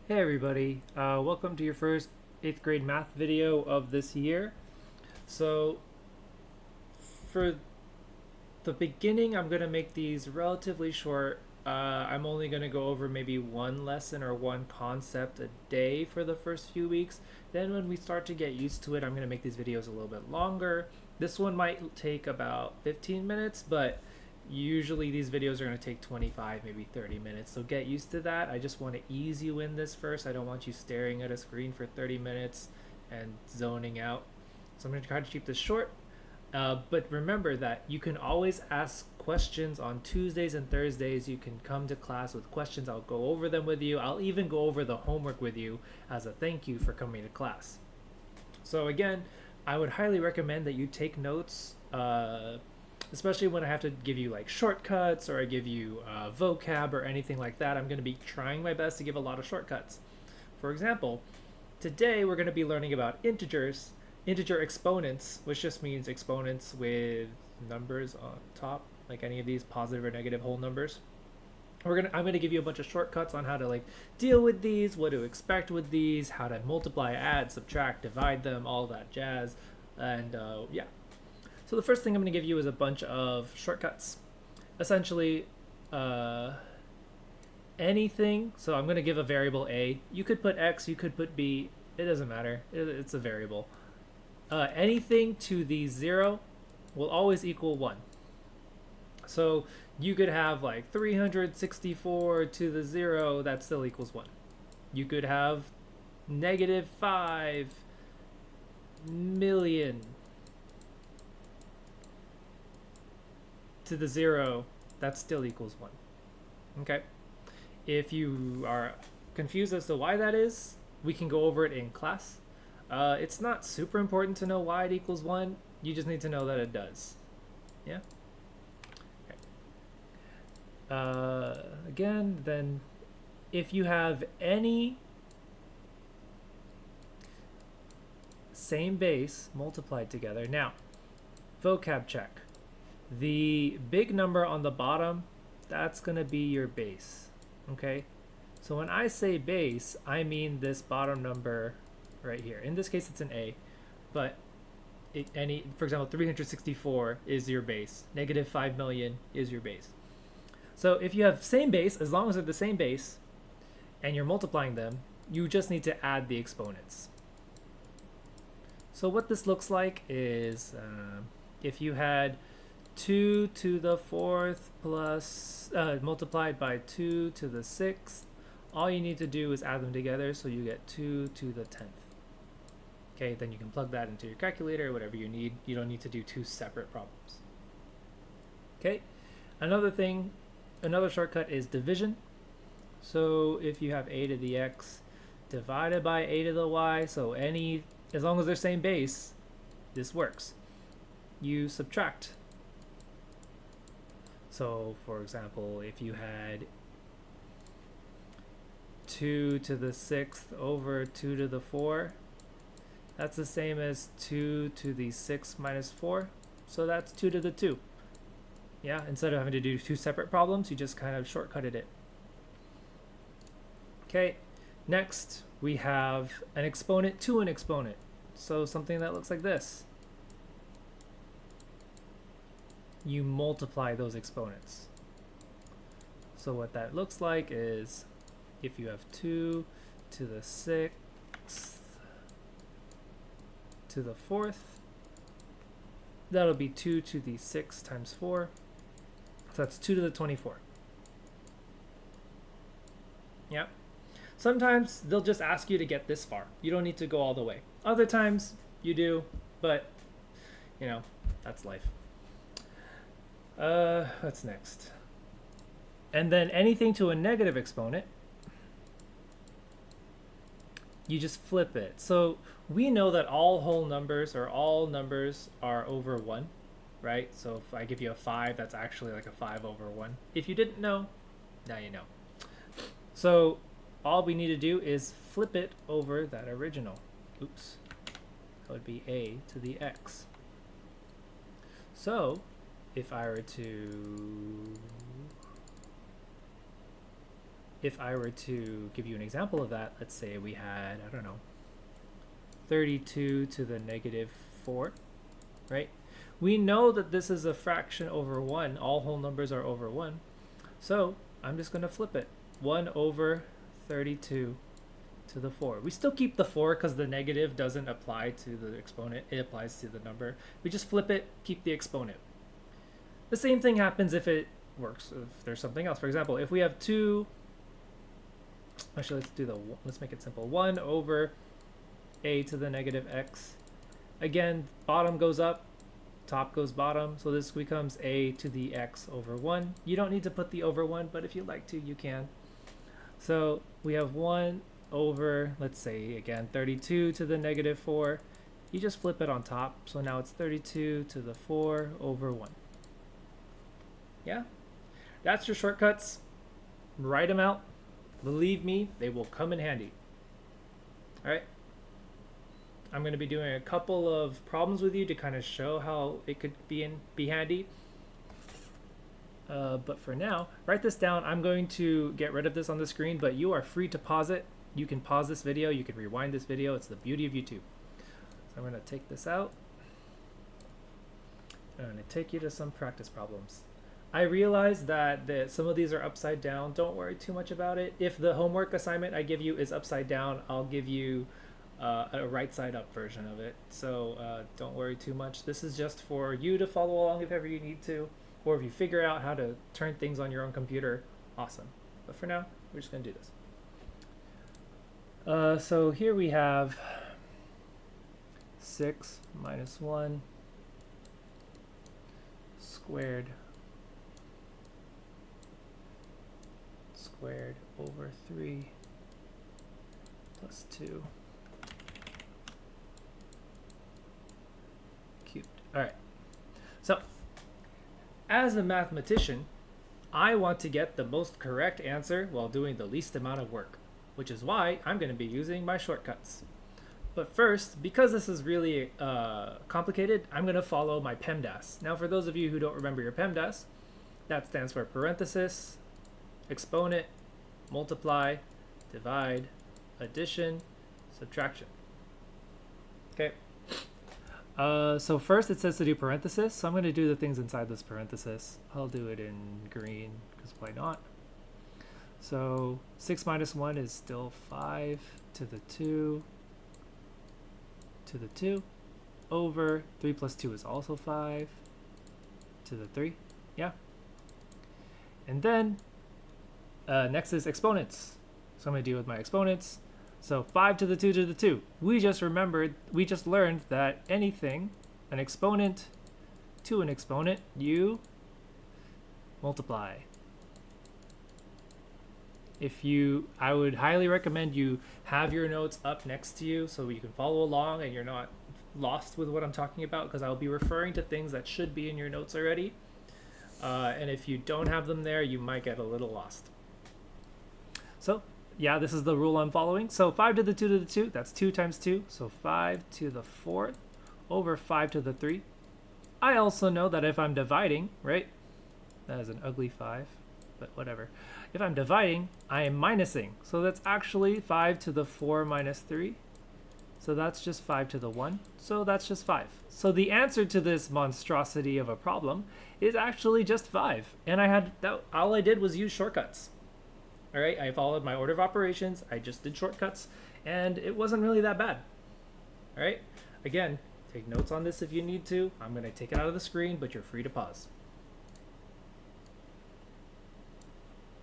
Hey everybody, welcome to your first 8th grade math video of this year. So for the beginning, I'm going to make these relatively short. I'm only going to go over maybe one lesson or one concept a day for the first few weeks. Then when we start to get used to it, I'm going to make these videos a little bit longer. This one might take about 15 minutes, but usually these videos are going to take 25, maybe 30 minutes. So get used to that. I just want to ease you in this first. I don't want you staring at a screen for 30 minutes and zoning out. So I'm going to try to keep this short. But remember that you can always ask questions on Tuesdays and Thursdays. You can come to class with questions. I'll go over them with you. I'll even go over the homework with you as a thank you for coming to class. So again, I would highly recommend that you take notes, especially when I have to give you like shortcuts or I give you vocab or anything like that. I'm going to be trying my best to give a lot of shortcuts. For example, today we're going to be learning about integers, integer exponents, which just means exponents with numbers on top, like any of these positive or negative whole numbers. I'm gonna give you a bunch of shortcuts on how to like deal with these, what to expect with these, how to multiply, add, subtract, divide them, all that jazz, and yeah. So the first thing I'm gonna give you is a bunch of shortcuts. Essentially, uh, anything. So I'm gonna give a variable a. You could put x, you could put b. It doesn't matter. It's a variable. Anything to the 0 will always equal 1. So you could have like 364 to the 0, that still equals 1. You could have negative 5 million to the 0, that still equals 1. Okay? If you are confused as to why that is, we can go over it in class. It's not super important to know why it equals 1. You just need to know that it does. Yeah? Okay. Again, then if you have any same base multiplied together. Now, vocab check. The big number on the bottom, that's going to be your base. Okay? So when I say base, I mean this bottom number right here. In this case, it's an A, but for example, 364 is your base. Negative 5 million is your base. So if you have same base, as long as they're the same base, and you're multiplying them, you just need to add the exponents. So what this looks like is if you had 2 to the 4th plus multiplied by 2 to the 6th, all you need to do is add them together, so you get 2 to the 10th. Okay, then you can plug that into your calculator, whatever you need. You don't need to do two separate problems. Okay, another shortcut is division. So if you have a to the x divided by a to the y, so as long as they're same base, this works. You subtract. So for example, if you had 2 to the 6th over 2 to the 4, that's the same as 2 to the 6 minus 4, so that's 2 to the 2. Yeah, instead of having to do two separate problems, you just kind of shortcutted it. Okay, next we have an exponent to an exponent. So something that looks like this. You multiply those exponents. So what that looks like is if you have 2 to the 6th to the 4th, that'll be 2 to the 6 times 4. So that's 2 to the 24. Yep. Sometimes they'll just ask you to get this far. You don't need to go all the way. Other times you do, but you know, that's life. What's next? And then anything to a negative exponent, you just flip it. So we know that all whole numbers or all numbers are over 1, right? So if I give you a 5, that's actually like a 5 over 1. If you didn't know, now you know. So all we need to do is flip it over that original. Oops. That would be a to the x. So if I were to if I were to give you an example of that, let's say we had, I don't know, 32 to the negative 4, right? We know that this is a fraction over 1. All whole numbers are over 1. So I'm just going to flip it. 1 over 32 to the 4. We still keep the 4 because the negative doesn't apply to the exponent. It applies to the number. We just flip it, keep the exponent. The same thing happens if it works, if there's something else. For example, if we have 2, actually let's make it simple. 1 over a to the negative x. Again, bottom goes up, top goes bottom, so this becomes a to the x over 1. You don't need to put the over 1, but if you'd like to, you can. So we have 1 over, let's say, again, 32 to the negative 4. You just flip it on top, so now it's 32 to the 4 over 1. Yeah? That's your shortcuts. Write them out. Believe me, they will come in handy. All right? I'm going to be doing a couple of problems with you to kind of show how it could be handy. But for now, write this down. I'm going to get rid of this on the screen, but you are free to pause it. You can pause this video. You can rewind this video. It's the beauty of YouTube. So I'm going to take this out. I'm going to take you to some practice problems. I realize that some of these are upside down. Don't worry too much about it. If the homework assignment I give you is upside down, I'll give you a right side up version of it. So don't worry too much. This is just for you to follow along if ever you need to, or if you figure out how to turn things on your own computer, awesome. But for now, we're just going to do this. So here we have 6 minus 1 squared over 3 plus 2 cubed. All right. So as a mathematician, I want to get the most correct answer while doing the least amount of work, which is why I'm going to be using my shortcuts. But first, because this is really complicated, I'm going to follow my PEMDAS. Now, for those of you who don't remember your PEMDAS, that stands for parenthesis, exponent, multiply, divide, addition, subtraction. Okay. So first it says to do parenthesis, so I'm going to do the things inside this parenthesis. I'll do it in green, because why not? So 6 minus 1 is still 5 to the 2 to the 2 over 3 plus 2 is also 5 to the 3. Yeah. And then next is exponents. So I'm going to deal with my exponents. So 5 to the 2 to the 2. We just learned that anything, an exponent to an exponent, you multiply. I would highly recommend you have your notes up next to you so you can follow along and you're not lost with what I'm talking about, because I'll be referring to things that should be in your notes already. And if you don't have them there, you might get a little lost. So yeah, this is the rule I'm following. So 5 to the 2 to the 2, that's 2 times 2. So 5 to the 4th over 5 to the 3. I also know that if I'm dividing, right, that is an ugly 5, but whatever. If I'm dividing, I am minusing. So that's actually 5 to the 4 minus 3. So that's just 5 to the 1. So that's just 5. So the answer to this monstrosity of a problem is actually just 5. And all I did was use shortcuts. All right, I followed my order of operations. I just did shortcuts, and it wasn't really that bad. All right, again, take notes on this if you need to. I'm going to take it out of the screen, but you're free to pause.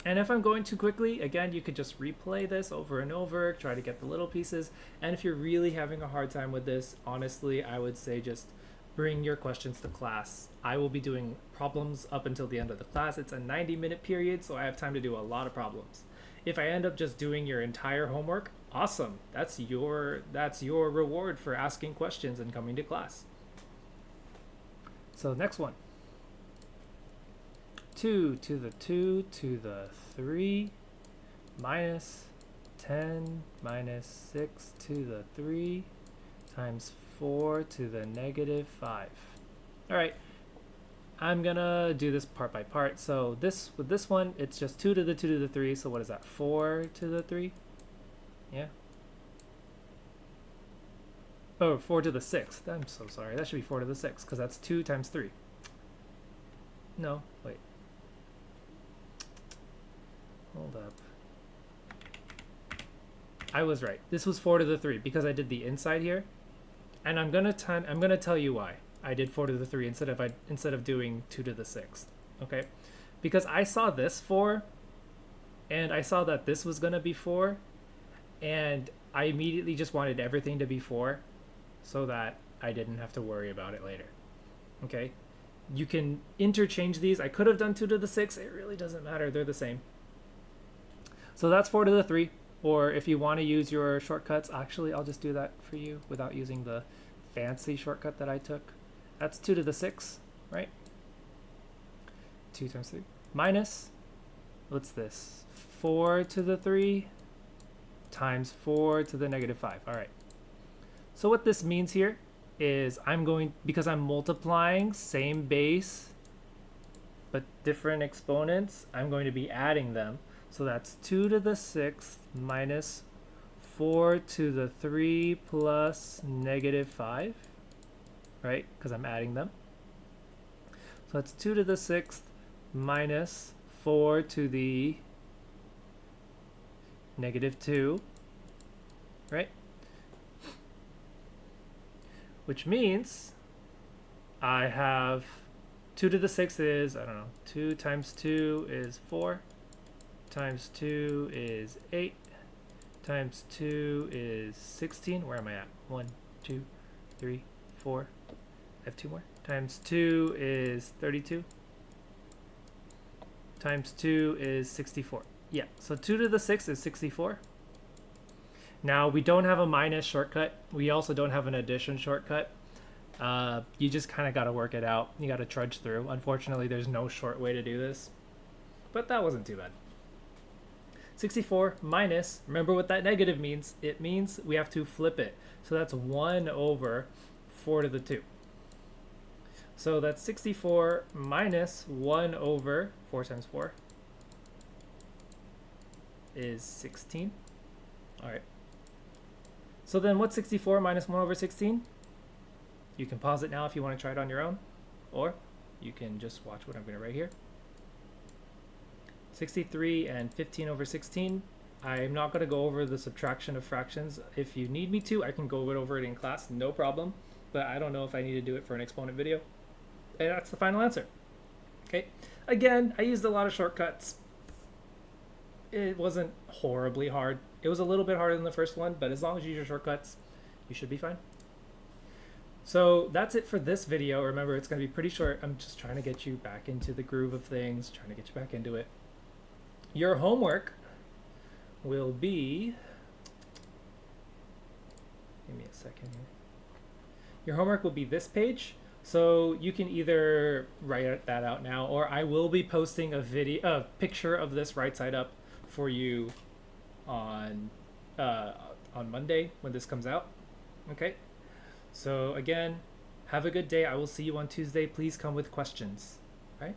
And if I'm going too quickly, again, you could just replay this over and over, try to get the little pieces. And if you're really having a hard time with this, honestly, I would say just bring your questions to class. I will be doing problems up until the end of the class. It's a 90-minute period, so I have time to do a lot of problems. If I end up just doing your entire homework, awesome. That's your reward for asking questions and coming to class. So next one. 2 to the 2 to the 3 minus 10 minus 6 to the 3 times 4 to the negative 5. All right. I'm gonna do this part by part. So this with this one, it's just 2 to the 2 to the 3. So what is that? 4 to the 3? Yeah. Oh, 4 to the 6th. I'm so sorry. That should be 4 to the 6th because that's 2 times 3. No, wait. Hold up. I was right. This was 4 to the 3 because I did the inside here. And I'm gonna tell you why I did 4 to the 3 instead of doing 2 to the 6th. Okay? Because I saw this 4 and I saw that this was gonna be 4, and I immediately just wanted everything to be 4 so that I didn't have to worry about it later. Okay? You can interchange these. I could have done 2 to the 6. It really doesn't matter. They're the same. So that's 4 to the 3. Or if you want to use your shortcuts, actually, I'll just do that for you without using the fancy shortcut that I took. That's 2 to the 6, right? 2 times 3. Minus, what's this? 4 to the 3 times 4 to the negative 5. All right. So what this means here is because I'm multiplying same base but different exponents, I'm going to be adding them. So that's 2 to the 6th minus 4 to the 3 plus negative 5, right? Because I'm adding them. So that's 2 to the 6th minus 4 to the negative 2, right? Which means I have 2 to the 6th is, I don't know, 2 times 2 is 4. Times 2 is 8, times 2 is 16. Where am I at? 1, 2, 3, 4. I have 2 more. Times 2 is 32. Times 2 is 64. Yeah, so 2 to the 6 is 64. Now, we don't have a minus shortcut. We also don't have an addition shortcut. You just kind of got to work it out. You got to trudge through. Unfortunately, there's no short way to do this. But that wasn't too bad. 64 minus, remember what that negative means? It means we have to flip it. So that's 1 over 4 to the 2. So that's 64 minus 1 over 4 times 4 is 16. All right. So then what's 64 minus 1 over 16? You can pause it now if you want to try it on your own, or you can just watch what I'm going to write here. 63 and 15 over 16. I'm not going to go over the subtraction of fractions. If you need me to, I can go over it in class, no problem. But I don't know if I need to do it for an exponent video. And that's the final answer. Okay. Again, I used a lot of shortcuts. It wasn't horribly hard. It was a little bit harder than the first one, but as long as you use your shortcuts, you should be fine. So that's it for this video. Remember, it's going to be pretty short. I'm just trying to get you back into the groove of things, trying to get you back into it. Your homework will be, give me a second here. Your homework will be this page. So you can either write that out now, or I will be posting a picture of this right side up for you on Monday when this comes out. Okay. So again, have a good day. I will see you on Tuesday. Please come with questions. All right.